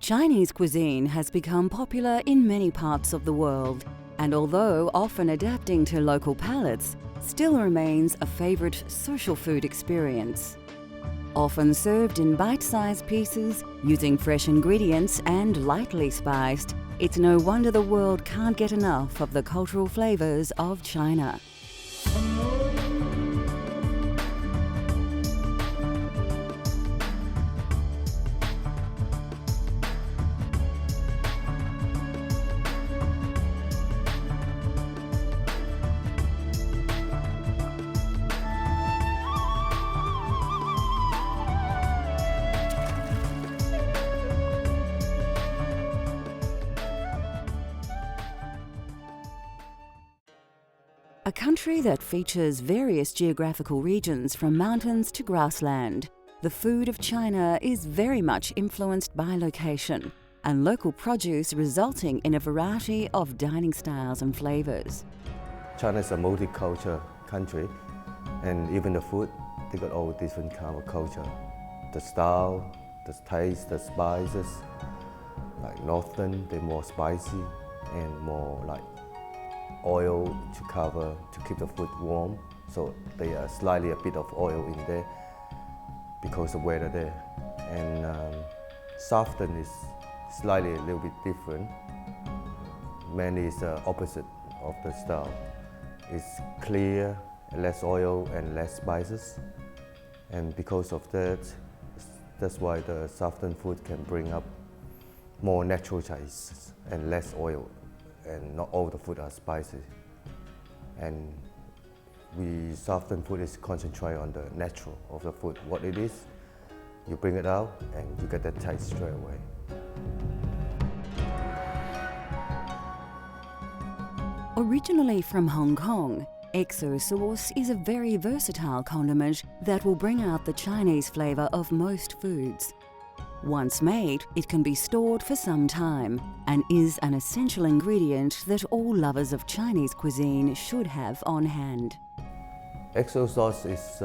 Chinese cuisine has become popular in many parts of the world, and although often adapting to local palates, still remains a favorite social food experience. Often served in bite-sized pieces, using fresh ingredients and lightly spiced, it's no wonder the world can't get enough of the cultural flavors of China. A country that features various geographical regions from mountains to grassland, the food of China is very much influenced by location and local produce, resulting in a variety of dining styles and flavors. China is a multicultural country, and even the food, they got all different kind of culture. The style, the taste, the spices, like northern, they're more spicy and more like oil to cover, to keep the food warm. So they are slightly a bit of oil in there because of weather there. And southern is slightly a little bit different. Mainly it's the opposite of the style. It's clear, less oil and less spices. And because of that, that's why the southern food can bring up more natural taste and less oil. And not all the food are spicy. And southern food is concentrate on the natural of the food. What it is, you bring it out and you get that taste straight away. Originally from Hong Kong, XO sauce is a very versatile condiment that will bring out the Chinese flavor of most foods. Once made, it can be stored for some time and is an essential ingredient that all lovers of Chinese cuisine should have on hand. XO sauce is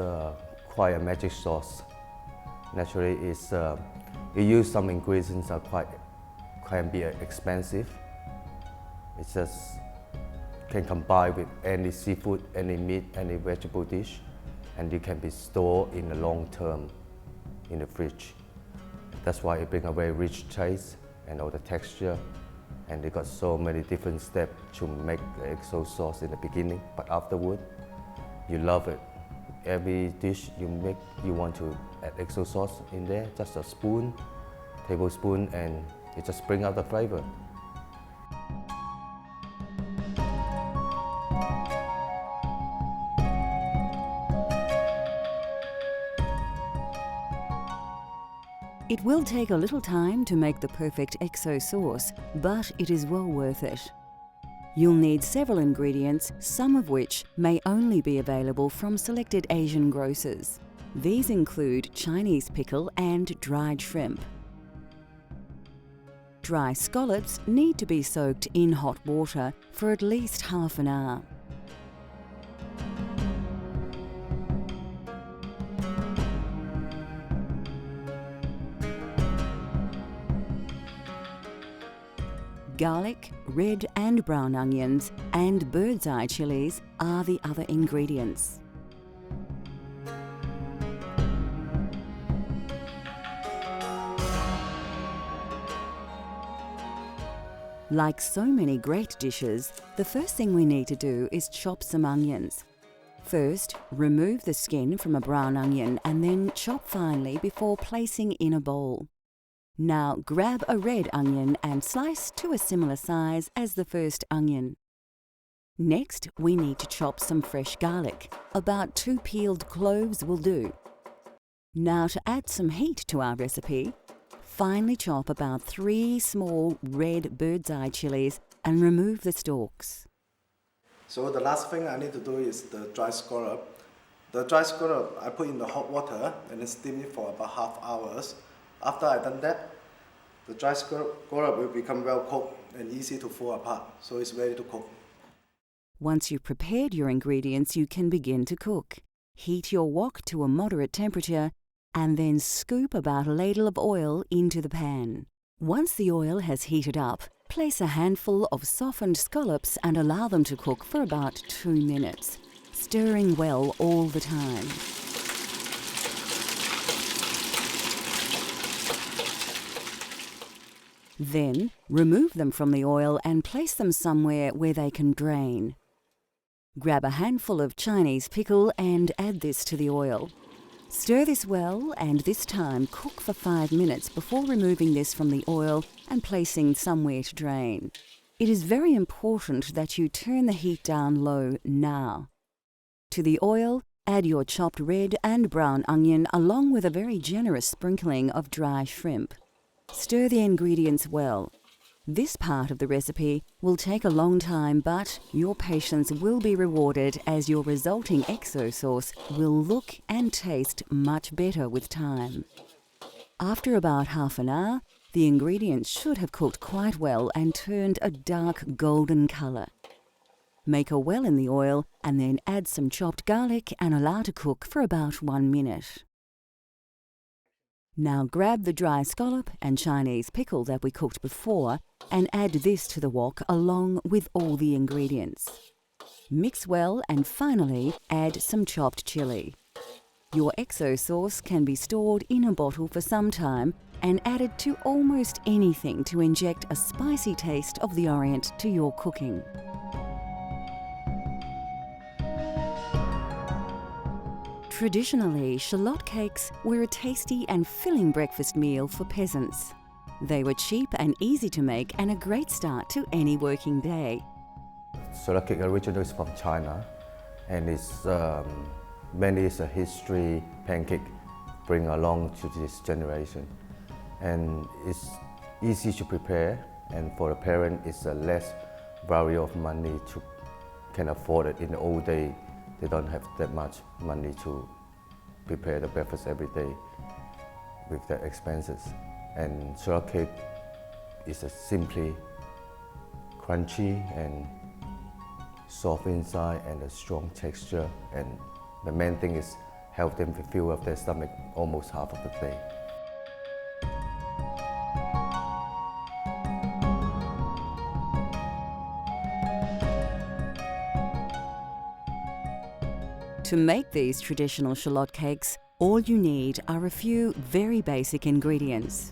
quite a magic sauce. Naturally, it use some ingredients that can be expensive. It just can combine with any seafood, any meat, any vegetable dish, and it can be stored in the long term in the fridge. That's why it brings a very rich taste and all the texture, and they got so many different steps to make the XO sauce in the beginning, but afterward, you love it. Every dish you make, you want to add XO sauce in there, just a spoon, tablespoon, and it just brings out the flavor. It will take a little time to make the perfect XO sauce, but it is well worth it. You'll need several ingredients, some of which may only be available from selected Asian grocers. These include Chinese pickle and dried shrimp. Dry scallops need to be soaked in hot water for at least half an hour. Garlic, red and brown onions, and bird's eye chilies are the other ingredients. Like so many great dishes, the first thing we need to do is chop some onions. First, remove the skin from a brown onion and then chop finely before placing in a bowl. Now grab a red onion and slice to a similar size as the first onion. Next, we need to chop some fresh garlic. About 2 peeled cloves will do. Now to add some heat to our recipe, finely chop about 3 small red bird's eye chilies and remove the stalks. So the last thing I need to do is the dry scallop. The dry scallop I put in the hot water and then steam it for about half hours. After I've done that, the dry scallop will become well cooked and easy to pull apart, so it's ready to cook. Once you've prepared your ingredients, you can begin to cook. Heat your wok to a moderate temperature and then scoop about a ladle of oil into the pan. Once the oil has heated up, place a handful of softened scallops and allow them to cook for about 2 minutes, stirring well all the time. Then, remove them from the oil and place them somewhere where they can drain. Grab a handful of Chinese pickle and add this to the oil. Stir this well and this time cook for 5 minutes before removing this from the oil and placing somewhere to drain. It is very important that you turn the heat down low now. To the oil, add your chopped red and brown onion along with a very generous sprinkling of dry shrimp. Stir the ingredients well. This part of the recipe will take a long time, but your patience will be rewarded as your resulting XO sauce will look and taste much better with time. After about half an hour, the ingredients should have cooked quite well and turned a dark golden colour. Make a well in the oil and then add some chopped garlic and allow to cook for about 1 minute. Now grab the dry scallop and Chinese pickle that we cooked before and add this to the wok along with all the ingredients. Mix well and finally add some chopped chilli. Your XO sauce can be stored in a bottle for some time and added to almost anything to inject a spicy taste of the Orient to your cooking. Traditionally, shallot cakes were a tasty and filling breakfast meal for peasants. They were cheap and easy to make and a great start to any working day. Shallot cake originally is from China, and it's mainly it's a history pancake bring along to this generation. And it's easy to prepare, and for a parent it's a less value of money to can afford it. In the old day, they don't have that much money to prepare the breakfast every day with their expenses. And shallot cake is a simply crunchy and soft inside and a strong texture. And the main thing is help them to fill up their stomach almost half of the day. To make these traditional shallot cakes, all you need are a few very basic ingredients.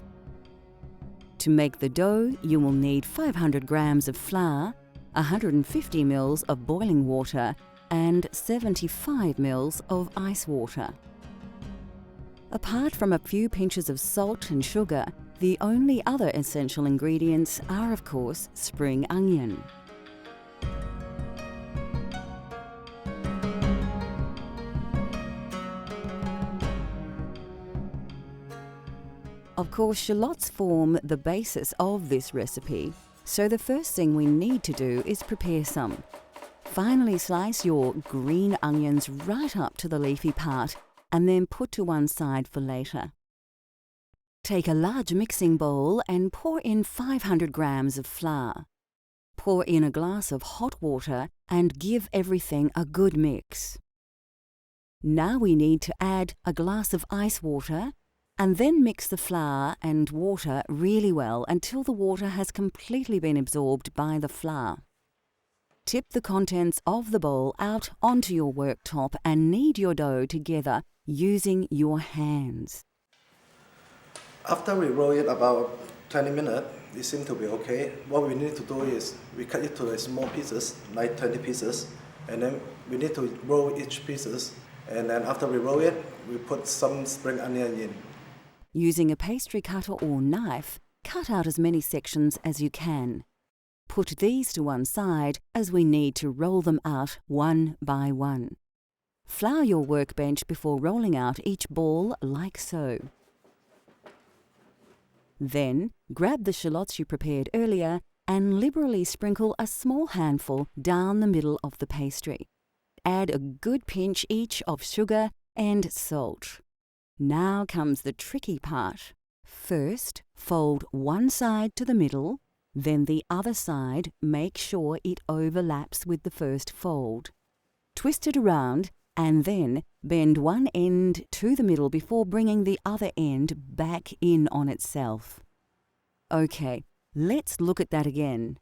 To make the dough, you will need 500 grams of flour, 150 ml of boiling water, and 75 ml of ice water. Apart from a few pinches of salt and sugar, the only other essential ingredients are, of course, spring onion. Of course, shallots form the basis of this recipe, so the first thing we need to do is prepare some. Finally, slice your green onions right up to the leafy part and then put to one side for later. Take a large mixing bowl and pour in 500 grams of flour. Pour in a glass of hot water and give everything a good mix. Now we need to add a glass of ice water and then mix the flour and water really well until the water has completely been absorbed by the flour. Tip the contents of the bowl out onto your worktop and knead your dough together using your hands. After we roll it about 20 minutes, it seems to be okay. What we need to do is we cut it to small pieces, like 20 pieces, and then we need to roll each pieces. And then after we roll it, we put some spring onion in. Using a pastry cutter or knife, cut out as many sections as you can. Put these to one side as we need to roll them out one by one. Flour your workbench before rolling out each ball like so. Then, grab the shallots you prepared earlier and liberally sprinkle a small handful down the middle of the pastry. Add a good pinch each of sugar and salt. Now comes the tricky part. First, fold one side to the middle, then the other side, make sure it overlaps with the first fold. Twist it around and then bend one end to the middle before bringing the other end back in on itself. Okay, let's look at that again.